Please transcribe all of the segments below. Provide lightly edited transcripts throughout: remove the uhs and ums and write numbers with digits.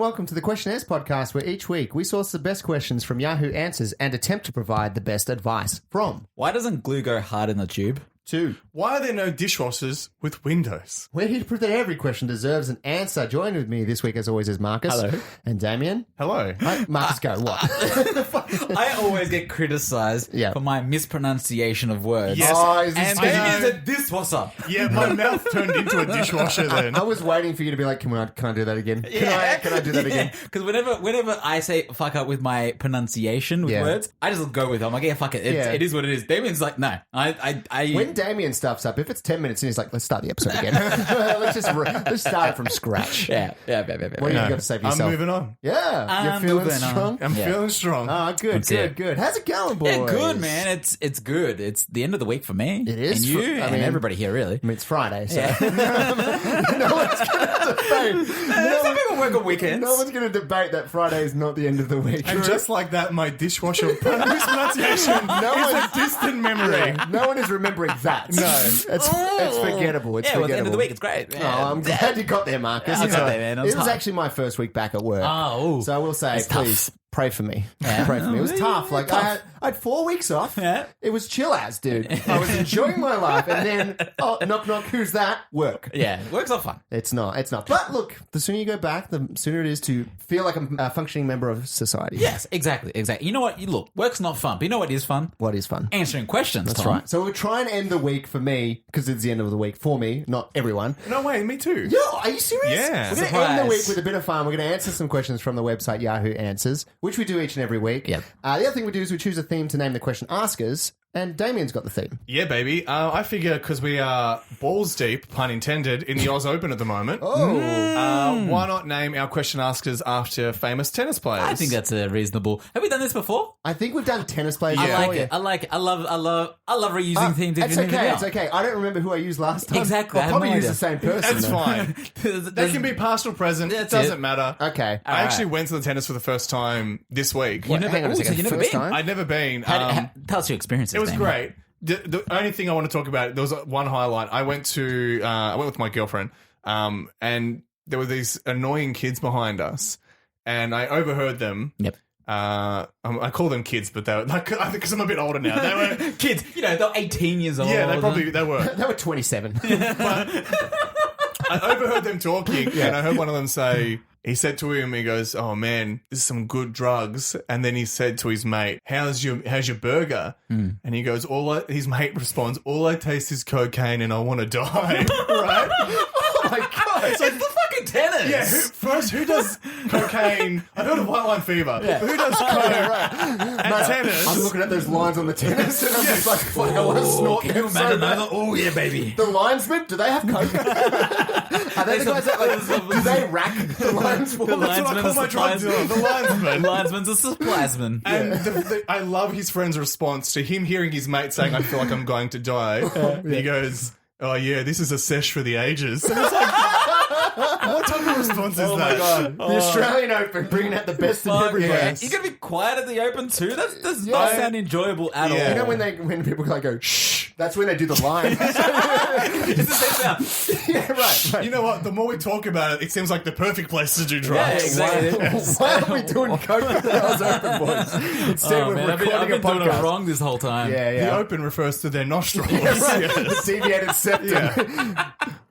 welcome to the Questionnaires podcast, where each week we source the best questions from Yahoo Answers and attempt to provide the best advice from. Why doesn't glue go hard in the tube? To. Why are there no dishwashers with windows? We're here to prove that every question deserves an answer. Joined with me this week, as always, is Marcus. Hello. And Damien. Hello. Hi, Marcus, go. What? I always get criticised for my mispronunciation of words. Yes. Oh, is this And because Damien you- said dishwasher. Yeah, my mouth turned into a dishwasher then. I was waiting for you to be like, can I do that again? Can I do that again? Because whenever I say fuck up with my pronunciation with Yeah. words, I just go with it. I'm like, yeah, fuck it. Yeah. It is what it is. Damien's like, no. When Damien stuffs up, if it's 10 minutes in, he's like, let's start the episode again. let's start it from scratch. Yeah. What do you got to say for yourself? I'm moving on. Yeah, you're I'm feeling moving on. strong. I'm feeling strong. Oh, good. How's it going, boys? Yeah, good, man. It's good. It's the end of the week for me. It is And you for- I and mean- everybody here, really. I mean, it's Friday, so Yeah. no one's going to debate. Some people work on weekends. No one's going to debate that Friday is not the end of the week. And just like that, my dishwasher mispronunciation is a distant memory. No one is remembering that. No. It's forgettable. It's Yeah, well, forgettable. at the end of the week, it's great. Oh, I'm glad you got there, Marcus. I got there, man. It was It was hard. actually my first week back at work. Oh. So I will say, It's tough. please pray for me. Yeah. Pray for me. It was tough. Like I had 4 weeks off. Yeah. It was chill as, dude. I was enjoying my life, and then knock knock. Who's that? Work. Yeah, work's not fun. It's not. But look, the sooner you go back, the sooner it is to feel like a functioning member of society. Yes, exactly. You know what? Look, work's not fun, but you know what is fun? What is fun? Answering questions. That's Tom. right. So we'll try and end the week for me, because it's the end of the week for me, not everyone. No way, me too. Yo, are you serious? Yeah. We're going to Surprise. end the week with a bit of fun. We're going to answer some questions from the website Yahoo Answers, which we do each and every week. Yep. The other thing we do is we choose a theme to name the question askers, and Damien's got the theme. Yeah, baby. I figure because we are balls deep, pun intended, in the Oz Open at the moment. Oh. Why not name our question askers after famous tennis players? I think that's a reasonable. Have we done this before? I think we've done tennis players Yeah. before. I like it. I like it. I love reusing themes. It's okay. It's okay. I don't remember who I used last time. Exactly, I I'll have probably no use idea. the same person. That's though. fine. They can be past or present. It That's doesn't it. matter. Okay. I actually went to the tennis for the first time this week. You never, Hang on a ooh, so second. you never First been? time? I'd never been. Tell us your experiences. It was Damien. great. The only thing I want to talk about, there was one highlight. I went with my girlfriend, and there were these annoying kids behind us, and I overheard them. Yep. I call them kids, but they were like, because I'm a bit older now. They were Kids, they're 18 years old. yeah, they were. They were 27. I overheard them talking, and I heard one of them say, he said to him, he goes, "Oh man, this is some good drugs." And then he said to his mate, "How's your burger?" And he goes, his mate responds, "All I taste is cocaine, and I want to die." Right? Oh my God. It's the fucking tennis. Yeah. Who does cocaine? I heard of White Line Fever. Yeah. Who does coke at tennis? I'm looking at those lines on the tennis, and I'm just like, fuck, I want to snort Can you them so imagine bad. those? Oh yeah, baby. The linesmen, do they have coke? Are they the guys that do they rack the lines for? The That's what I call my drug dealer, the linesman. Linesman's a suppliesman. And I love his friend's response to him hearing his mate saying, "I feel like I'm going to die." And he goes, "Oh yeah, this is a sesh for the ages." And it's like, what type of response is Oh that? my God. The Australian Open bringing out the best in Fuck everybody. yeah. You gotta be quiet at the open too. That does not sound enjoyable at Yeah. all. You know when people like go shh, that's when they do the line. It's the same sound. Yeah, right. You know what? The more we talk about it, it seems like the perfect place to do drugs. Yeah, exactly. Why are we doing coke at the Oz Open, boys? Instead, Oh, we're man, I've recording been a doing it podcast. wrong this whole time. Yeah, The yeah. open refers to their nostrils. Yeah, right. Yes. The deviated septum.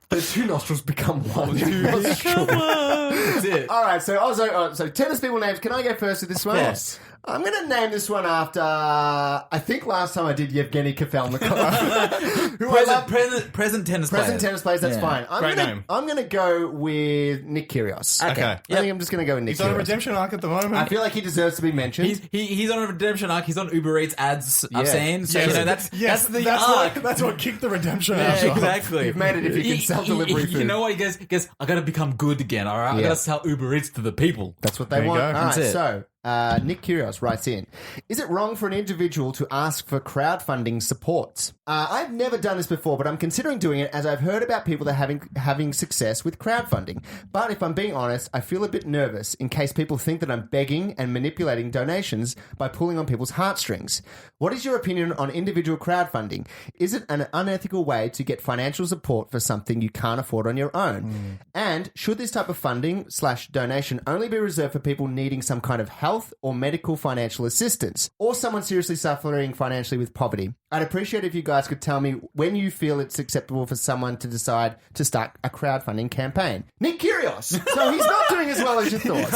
The two nostrils become one. That's it. All right, so tennis people names. Can I go first with this one? Yes. I'm going to name this one after, I think last time I did Yevgeny Kafelnikov. Who I love. Present tennis player. Present tennis players, that's Yeah. fine. Great name. I'm going to go with Nick Kyrgios. Okay. Okay. I think I'm just going to go with Nick He's on a Kyrgios. redemption arc at the moment. I feel like he deserves to be mentioned. He's on a redemption arc. He's on Uber Eats ads. I've Yeah. seen. So Yes. that's the arc. That's what kicked the redemption Yeah, arc. exactly. You've made it if you can sell delivery food. You know what? He goes, I got to become good again. All right, I Yeah. got to sell Uber Eats to the people. That's what they There you want. go. All right, That's it. so Nick Kyrgios writes in, is it wrong for an individual to ask for crowdfunding support? I've never done this before, but I'm considering doing it as I've heard about people that are having success with crowdfunding. But if I'm being honest, I feel a bit nervous in case people think that I'm begging and manipulating donations by pulling on people's heartstrings. What is your opinion on individual crowdfunding? Is it an unethical way to get financial support for something you can't afford on your own? And should this type of funding/donation only be reserved for people needing some kind of health or medical financial assistance, or someone seriously suffering financially with poverty? I'd appreciate if you guys could tell me when you feel it's acceptable for someone to decide to start a crowdfunding campaign. Nick Kyrgios! So he's not doing as well as you thought.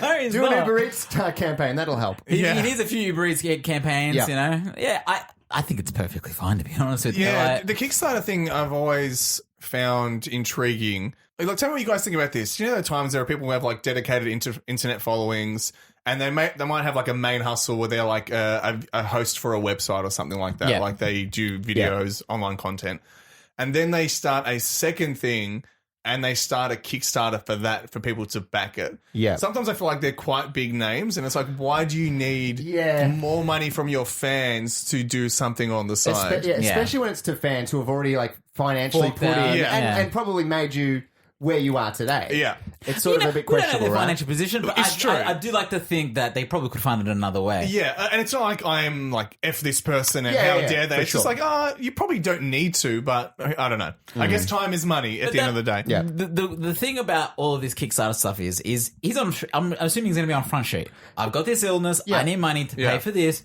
No, he's Do not. an Uber Eats campaign, that'll help. He needs a few Uber Eats campaigns, Yeah. you know? Yeah, I think it's perfectly fine, to be honest with you. Yeah, Like, the Kickstarter thing I've always found intriguing. Like, tell me what you guys think about this. Do you know the times there are people who have like dedicated internet followings, and they might have like a main hustle where they're like a host for a website or something like that. Yeah. Like they do videos, online content, and then they start a second thing. And they start a Kickstarter for that, for people to back it. Yeah. Sometimes I feel like they're quite big names, and it's like, why do you need more money from your fans to do something on the side? Especially when it's to fans who have already like financially Forked put out, in yeah. and probably made you where you are today. Yeah. It's sort of a bit we don't know questionable, their right? financial position, but It's true. I do like to think that they probably could find it another way. Yeah, and it's not like I'm like, F this person and Yeah, how yeah, dare they. for It's just sure. like, you probably don't need to, but I don't know. I guess time is money at the end of the day. Yeah. The thing about all of this Kickstarter stuff is he's on. I'm assuming he's going to be on front sheet. I've got this illness. Yeah. I need money to Yeah. pay for this.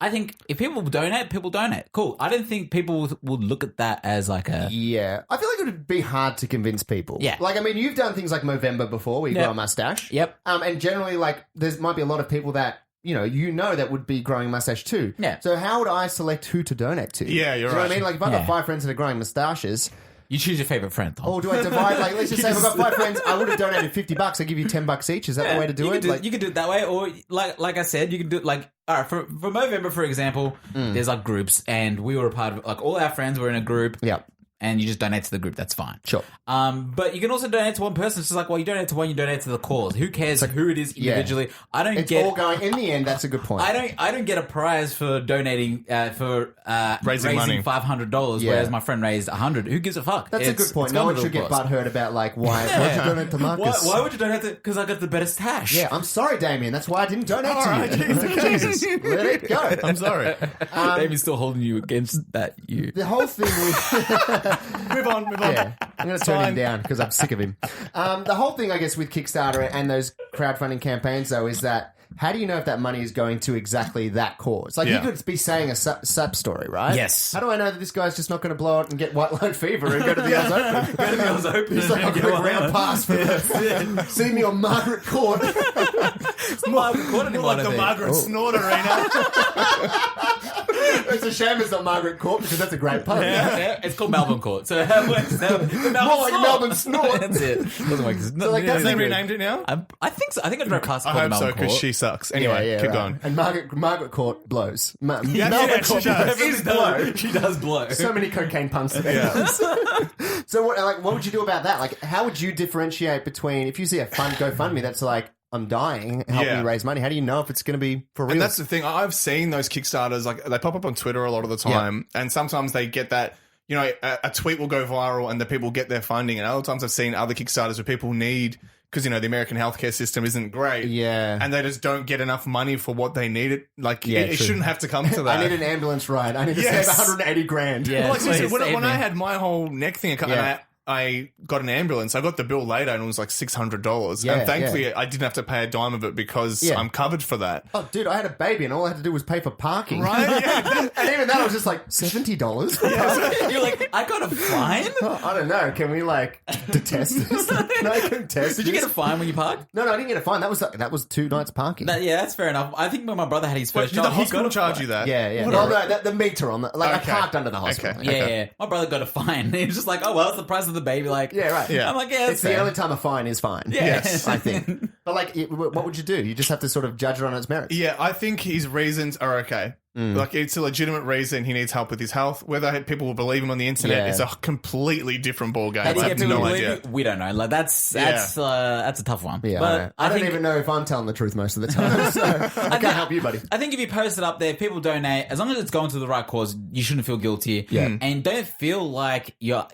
I think if people donate, people donate. Cool. I don't think people would look at that as like a. Yeah. I feel like it would be hard to convince people. Yeah. Like, I mean, you've done things like Movember before where you Yeah. grow a mustache. Yep. And generally, like, there might be a lot of people that, you know that would be growing a mustache too. Yeah. So how would I select who to donate to? Yeah, you're Do you know right. what I mean? Like, if I've Yeah. got 5 friends that are growing mustaches, You choose your favorite friend, Tom. or do I divide, like, let's just say if I've got 5 friends, I would have donated $50. I give you $10 each. Is that the way to do it? You could do it that way, or like I said, you can do it like, all right, for Movember, for example, there's like groups, and we were a part of, like, all our friends were in a group. Yeah. And you just donate to the group. That's fine. Sure. But you can also donate to one person. It's just like, well, you donate to one, you donate to the cause. Who cares who it is individually? I don't It's get. all going, in the end, that's a good point. I don't get a prize for donating raising money. $500, Yeah. whereas my friend raised $100. Who gives a fuck? That's a good point. No one should get butthurt about, like, why'd you donate to Marcus? Why would you donate to? Because I got the better stash. Yeah, I'm sorry, Damien. That's why I didn't donate All right, to you. Jesus. Let it go. I'm sorry. Damien's still holding you against that. You. The whole thing with... Move on. Yeah, I'm going to turn him Fine. down because I'm sick of him. The whole thing, I guess, with Kickstarter and those crowdfunding campaigns, though, is that how do you know if that money is going to exactly that cause? Like, Yeah. you could be saying a sub story, right? Yes. How do I know that this guy's just not going to blow it and get white line fever and go to the Oz Open? Go to the Oz Open He's like, and I've got go a ground on. pass for that. See me on Margaret Court. It's not Margaret Court More anymore, like I the think. Margaret Snort Arena. It's a shame it's not Margaret Court because that's a great pub. Yeah, it's called Melbourne Court. So how works the Melbourne More like Snort. Melbourne Snort. That's it. Doesn't work. So like, that's They good. renamed it now? I think so. I think I drove past I called hope so, Melbourne because Court. she sucks. Anyway, keep right. going. And Margaret Court blows. Yeah, Melbourne she Court does. is blow. She does blow. So many cocaine punks there. So what would you do about that? Like, how would you differentiate between if you see a GoFundMe that's like, I'm dying, help Yeah. me raise money? How do you know if it's going to be for real? And that's the thing. I've seen those Kickstarters, like they pop up on Twitter a lot of the time, and sometimes they get that. You know, a tweet will go viral, and the people get their funding. And other times, I've seen other Kickstarters where people need because the American healthcare system isn't great, and they just don't get enough money for what they need. It like it true. shouldn't have to come to that. I need an ambulance ride. I need to Yes. save 180 grand. Yeah. Well, like, seriously, Please when save I me. had my whole neck thing, and I got an ambulance. I got the bill later, and it was like $600. Yeah, and thankfully, I didn't have to pay a dime of it because I'm covered for that. Oh, dude, I had a baby, and all I had to do was pay for parking. Right? Yeah. And even that, I was just like, $70 for parking? You're like, I got a fine? Oh, I don't know. Can we, like, detest this? Can I contest Did you this? get a fine when you parked? No, I didn't get a fine. That was 2 nights parking. Yeah, that's fair enough. I think when my brother had his Wait, first did job, the he hospital got a charge fine. you that? Yeah. What Well, a- no, the meter on the... Like, Okay. I parked under the hospital. Okay. Yeah. My brother got a fine. He was just like, oh, well, it's the price of the baby. Like, Yeah, right. Yeah. I'm like, yeah, It's the only time a fine is fine. Yes. I think. But like, what would you do? You just have to sort of judge it on its merits. Yeah, I think his reasons are okay. Like, it's a legitimate reason he needs help with his health. Whether people will believe him on the internet Yeah. is a completely different ballgame. How do you I get have people no to believe idea. you? We don't know. Like, that's a tough one. Yeah, but I don't think, even know if I'm telling the truth most of the time, so I can't help you, buddy. I think if you post it up there, people donate. As long as it's going to the right cause, you shouldn't feel guilty. Yeah. And don't feel like you're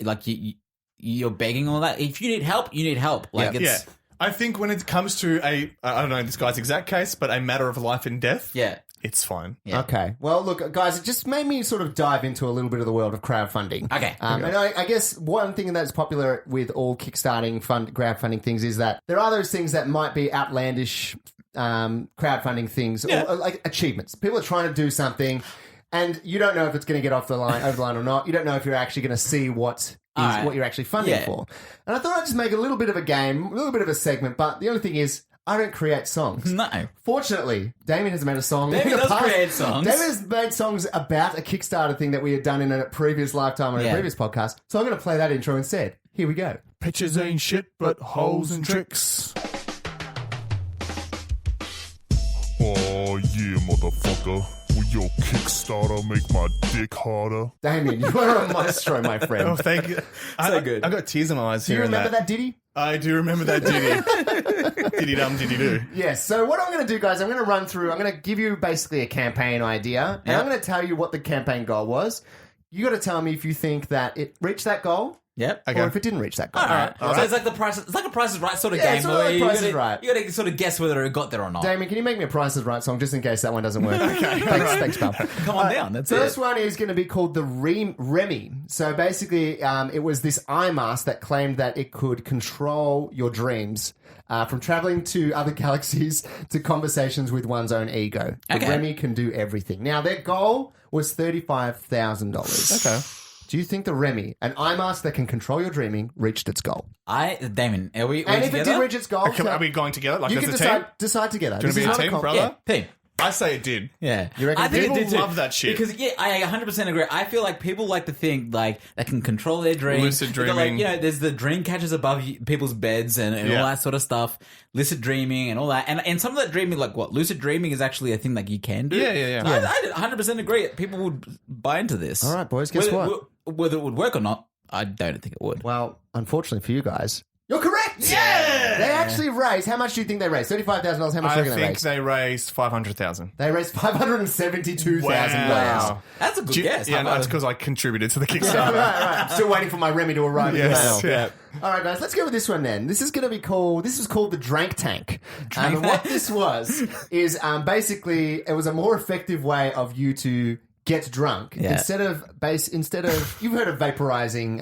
begging all that. If you need help, you need help. Like, Yeah. it's I think when it comes to I don't know this guy's exact case, but a matter of life and death, yeah. it's fine. Yeah. Okay. Well, look, guys, it just made me sort of dive into a little bit of the world of crowdfunding. Okay. And I guess one thing that's popular with all Kickstarting crowdfunding things is that there are those things that might be outlandish crowdfunding things, or like achievements. People are trying to do something, and you don't know if it's going to get over the line or not. You don't know if you're actually going to see what you're actually funding for. And I thought I'd just make a little bit of a game, a little bit of a segment. But the only thing is, I don't create songs. No. Fortunately, Damien has made a song. Damien in the does past. create songs. Damien has made songs about a Kickstarter thing that we had done in a previous lifetime on a Yeah. previous podcast. So I'm going to play that intro instead. Here we go. Pictures ain't shit, but holes and tricks. Oh yeah, motherfucker. Will your Kickstarter make my dick harder? Damien, you are a maestro, my friend. Oh, thank you. good. I got tears in my eyes Do you hearing remember that ditty? I do remember that ditty. Diddy dum, diddy do. Yes. So what I'm going to do, guys, I'm going to run through. I'm going to give you basically a campaign idea, and I'm going to tell you what the campaign goal was. You got to tell me if you think that it reached that goal, Yep. or if it didn't reach that goal. All right. So it's like the price. It's like a Price is Right sort of Yeah, game. it's sort of where like you Price is gotta- Right. You got to sort of guess whether it got there or not. Damien, can you make me a Price is Right song just in case that one doesn't work? Okay. Thanks, pal. Come on down. That's First it. one is going to be called the Remy. So basically, it was this eye mask that claimed that it could control your dreams. From traveling to other galaxies to conversations with one's own ego. The Okay. Remy can do everything. Now, their goal was $35,000. Okay. Do you think the Remy, an eye mask that can control your dreaming, reached its goal? Damon, are we And if together? it did reach its goal, Are we going together? Like you as can a team? decide together. Do you This want is to be a not team, comp- brother? Yeah, team. I say it did. Yeah, You reckon I think people it did too. love that shit? Because I 100% agree. I feel like people like to think like they can control their dreams. Lucid They got, dreaming. like, there's the dream catchers above people's beds and Yeah. all that sort of stuff. Lucid dreaming and all that, and some of that dreaming, like what lucid dreaming is actually a thing like you can do. Yeah. I 100% agree. People would buy into this. All right, boys, guess whether, what? Whether it would work or not, I don't think it would. Well, unfortunately for you guys, you're correct. Yeah! They actually raised. How much do you think they raised? $35,000. How much do I you reckon they think raised? they raised 500,000. They raised $572,000. Wow. That's a good guess. Yeah, How no, about that's because I contributed to the Right, Kickstarter. right. I'm still waiting for my Remy to arrive in the Yes, mail. yeah. All right, guys, let's go with this one then. This is going to be called. This is called the Drank Tank. And what this was is basically it was a more effective way of you to get drunk Yeah. instead of you've heard of vaporizing,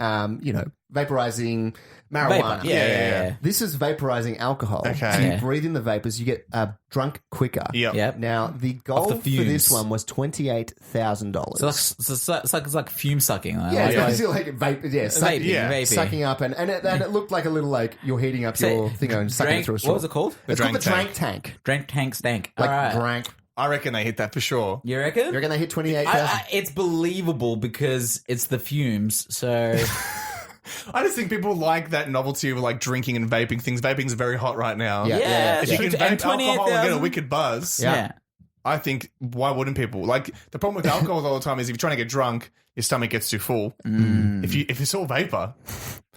vaporizing marijuana. Vapor. Yeah. This is vaporizing alcohol. Okay. So you Yeah. breathe in the vapors, you get drunk quicker. Yep. Yep. Now the goal the for this fumes. one was $28,000. So it's like fume sucking. Yeah, it's Like- basically like Vaping, Yeah. vaping. sucking up, and it looked like a little like you're heating up your thing and sucking Drank- it through a straw. What was it called? It's called the Drank Drank Tank. Drank tank stank. Like All right. drank. I reckon they hit that for sure. You reckon? You reckon they hit 28,000? It's believable because it's the fumes. So I just think people like that novelty of like drinking and vaping things. Vaping's very hot right now. Yeah. yeah, If you can and vape alcohol and get a 28,000. wicked buzz, Yeah. I think why wouldn't people? Like the problem with alcohol all the time is if you're trying to get drunk, your stomach gets too full. If it's all vapor,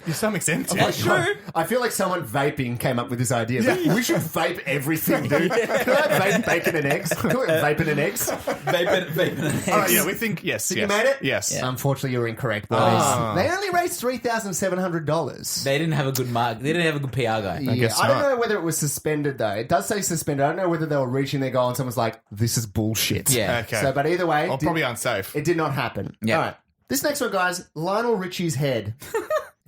your stomach's empty. That's true. I feel like someone vaping came up with this idea. It's like, we should vape everything, dude. Can I vape bacon and eggs? Can we vape and eggs? Vaping. All right, yeah, we think yes. You yes, made it? Yes. Unfortunately, you're incorrect, boys. Ah. They only raised $3,700. They didn't have a good mark. They didn't have a good PR guy. Yeah, guess I don't not. know whether it was suspended though. It does say suspended. I don't know whether they were reaching their goal and someone's like, "This is bullshit." Yeah. Okay. So, but either way, Or did- probably unsafe. it did not happen. Yeah. All right. This next one, guys, Lionel Richie's head.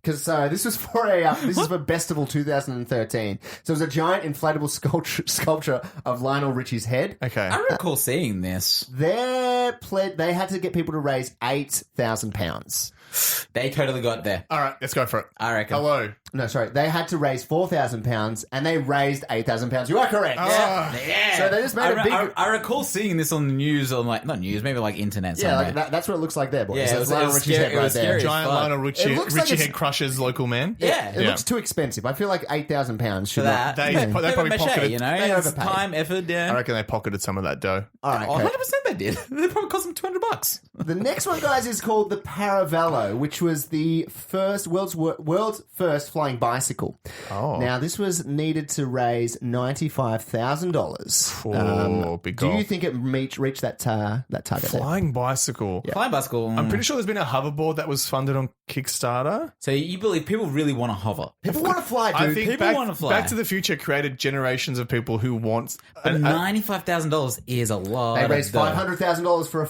Because this was for this is for Bestival 2013. So it was a giant inflatable sculpture of Lionel Richie's head. Okay. I recall seeing this. They had to get people to raise £8,000. They totally got there. All right, let's go for it. I reckon. Hello. No, sorry. They had to raise £4,000 and they raised £8,000. You are correct. Yeah. So they just made a big... I recall seeing this on the news, on like, not news, maybe like internet Yeah, somewhere. like that's what it looks like there, boys. Yeah, So it it's was- Lionel it was Richie's scary- head it right was there. scary. Giant fuck. Lionel Richie, It looks like Richie it's- Head Crusher's local man. Yeah. It looks too expensive. I feel like £8,000 should For that. They Bit probably of mache, pocketed- you know? they It's overpaid. time, effort, yeah. I reckon they pocketed some of that dough. All right. Oh, okay. 100% they did. They probably cost them $200. The next one, guys, is called the Paravello, which was the world's first flying bicycle. Oh. Now, this was needed to raise $95,000. Oh, big Do goal. you think it reached that target? There? Flying bicycle. Flying bicycle. I'm pretty sure there's been a hoverboard that was funded on Kickstarter. So you believe people really want to hover? People want to fly, dude. I think people wanna fly. Back to the Future created generations of people who want... But $95,000 is a lot. They raised of dough. $500,000 for a